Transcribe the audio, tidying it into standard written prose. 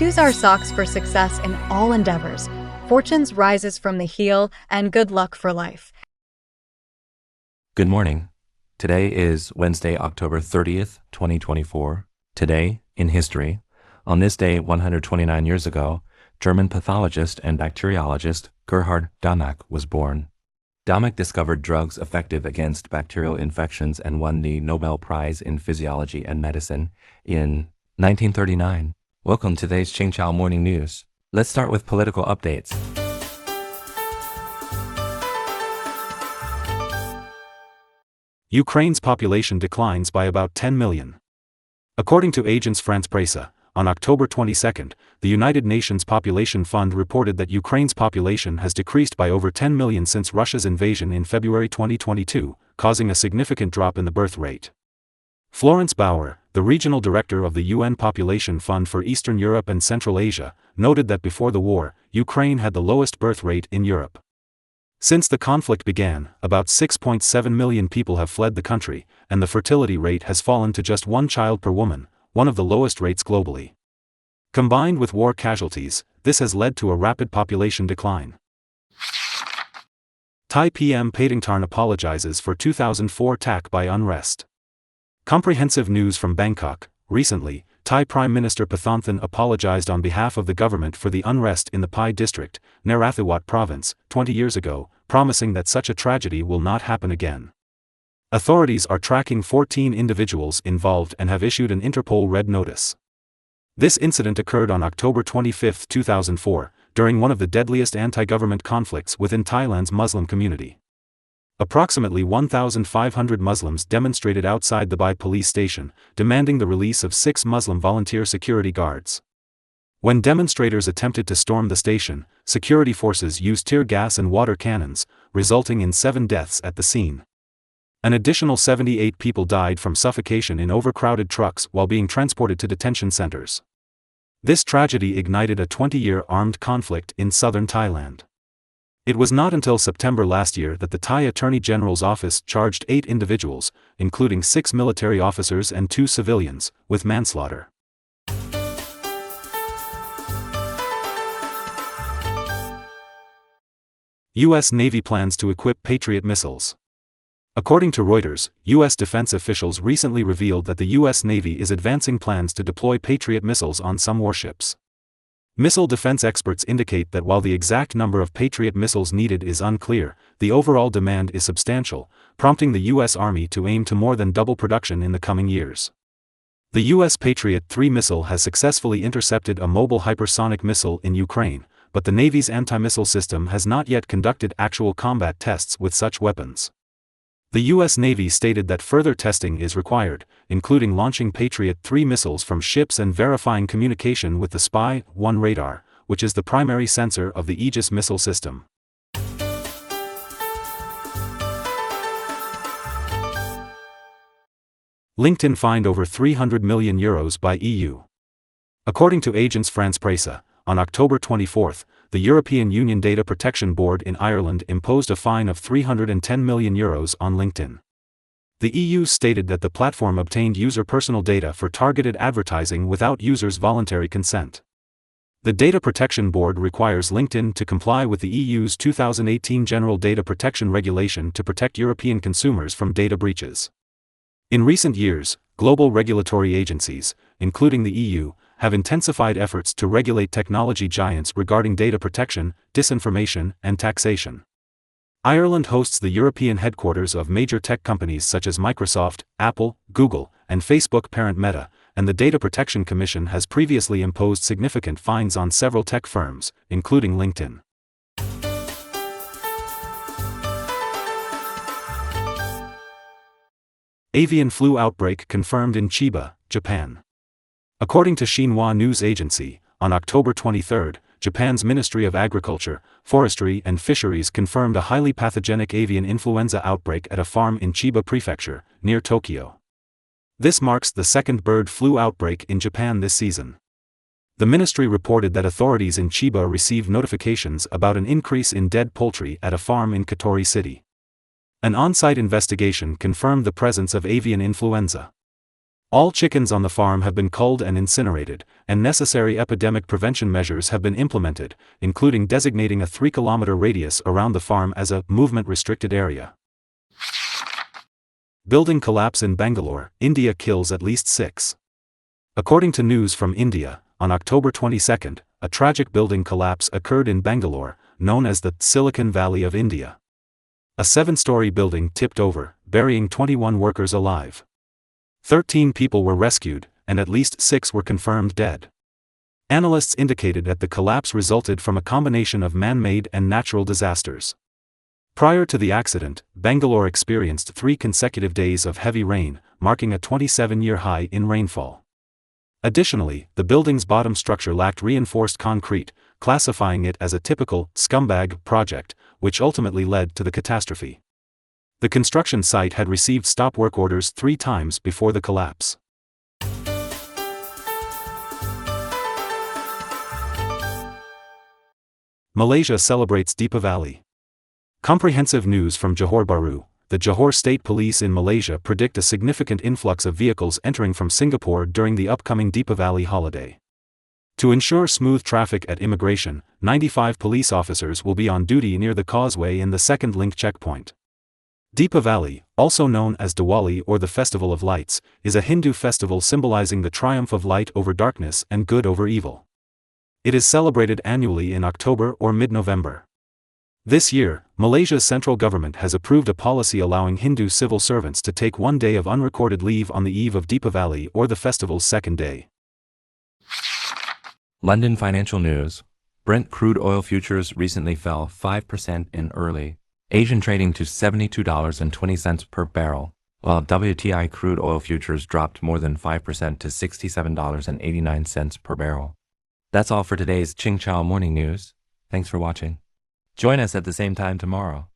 choose our socks for success in all endeavors. Fortunes rises from the heel, and good luck for life. Good morning. Today is Wednesday, October 30th, 2024. Today, in history, on this day 129 years ago, German pathologist and bacteriologist Gerhard Dammack was born. Dammack discovered drugs effective against bacterial infections and won the Nobel Prize in Physiology and Medicine in 1939. Welcome to today's Qingqiao Morning News. Let's start with political updates. Ukraine's population declines by about 10 million. According to Agence France-Presse, on October 22, the United Nations Population Fund reported that Ukraine's population has decreased by over 10 million since Russia's invasion in February 2022, causing a significant drop in the birth rate. Florence Bauer, the regional director of the UN Population Fund for Eastern Europe and Central Asia, noted that before the war, Ukraine had the lowest birth rate in Europe. Since the conflict began, about 6.7 million people have fled the country, and the fertility rate has fallen to just one child per woman, one of the lowest rates globally. Combined with war casualties, this has led to a rapid population decline. Thai PM Paetongtarn apologizes for 2004 attack by unrest. Comprehensive news from Bangkok. Recently, Thai Prime Minister Paetongtarn apologized on behalf of the government for the unrest in the Pai district, Narathiwat province, 20 years ago, promising that such a tragedy will not happen again. Authorities are tracking 14 individuals involved and have issued an Interpol Red Notice. This incident occurred on October 25, 2004, during one of the deadliest anti-government conflicts within Thailand's Muslim community. Approximately 1,500 Muslims demonstrated outside the Bai police station, demanding the release of 6 Muslim volunteer security guards. When demonstrators attempted to storm the station, security forces used tear gas and water cannons, resulting in 7 deaths at the scene. An additional 78 people died from suffocation in overcrowded trucks while being transported to detention centers. This tragedy ignited a 20-year armed conflict in southern Thailand. It was not until September last year that the Thai Attorney General's office charged 8 individuals, including 6 military officers and 2 civilians, with manslaughter. U.S. Navy plans to equip Patriot missiles. According to Reuters, U.S. defense officials recently revealed that the U.S. Navy is advancing plans to deploy Patriot missiles on some warships. Missile defense experts indicate that while the exact number of Patriot missiles needed is unclear, the overall demand is substantial, prompting the U.S. Army to aim to more than double production in the coming years. The U.S. Patriot 3 missile has successfully intercepted a mobile hypersonic missile in Ukraine, but the Navy's anti-missile system has not yet conducted actual combat tests with such weapons. The U.S. Navy stated that further testing is required, including launching Patriot 3 missiles from ships and verifying communication with the Spy-1 radar, which is the primary sensor of the Aegis missile system. LinkedIn fined over €300 million by EU. According to Agence France-Presse, on October 24, the European Union Data Protection Board in Ireland imposed a fine of €310 million on LinkedIn. The EU stated that the platform obtained user personal data for targeted advertising without users' voluntary consent. The Data Protection Board requires LinkedIn to comply with the EU's 2018 General Data Protection Regulation to protect European consumers from data breaches. In recent years, global regulatory agencies, including the EU, have intensified efforts to regulate technology giants regarding data protection, disinformation, and taxation. Ireland hosts the European headquarters of major tech companies such as Microsoft, Apple, Google, and Facebook parent Meta, and the Data Protection Commission has previously imposed significant fines on several tech firms, including LinkedIn. Avian flu outbreak confirmed in Chiba, Japan. According to Xinhua News Agency, on October 23, Japan's Ministry of Agriculture, Forestry and Fisheries confirmed a highly pathogenic avian influenza outbreak at a farm in Chiba Prefecture, near Tokyo. This marks the second bird flu outbreak in Japan this season. The ministry reported that authorities in Chiba received notifications about an increase in dead poultry at a farm in Katori City. An on-site investigation confirmed the presence of avian influenza. All chickens on the farm have been culled and incinerated, and necessary epidemic prevention measures have been implemented, including designating a 3-kilometer radius around the farm as a movement-restricted area. Building collapse in Bangalore, India kills at least 6. According to news from India, on October 22, a tragic building collapse occurred in Bangalore, known as the Silicon Valley of India. A 7-story building tipped over, burying 21 workers alive. 13 people were rescued, and at least 6 were confirmed dead. Analysts indicated that the collapse resulted from a combination of man-made and natural disasters. Prior to the accident, Bangalore experienced 3 consecutive days of heavy rain, marking a 27-year high in rainfall. Additionally, the building's bottom structure lacked reinforced concrete, classifying it as a typical scumbag project, which ultimately led to the catastrophe. The construction site had received stop work orders 3 times before the collapse. Malaysia celebrates Deepavali. Comprehensive news from Johor Bahru. The Johor State Police in Malaysia predict a significant influx of vehicles entering from Singapore during the upcoming Deepavali holiday. To ensure smooth traffic at immigration, 95 police officers will be on duty near the causeway in the second link checkpoint. Deepavali, also known as Diwali or the Festival of Lights, is a Hindu festival symbolizing the triumph of light over darkness and good over evil. It is celebrated annually in October or mid-November. This year, Malaysia's central government has approved a policy allowing Hindu civil servants to take 1 day of unrecorded leave on the eve of Deepavali or the festival's second day. London Financial News. Brent crude oil futures recently fell 5% in early Asian trading to $72.20 per barrel, while WTI crude oil futures dropped more than 5% to $67.89 per barrel. That's all for today's Qingchao Morning News. Thanks for watching. Join us at the same time tomorrow.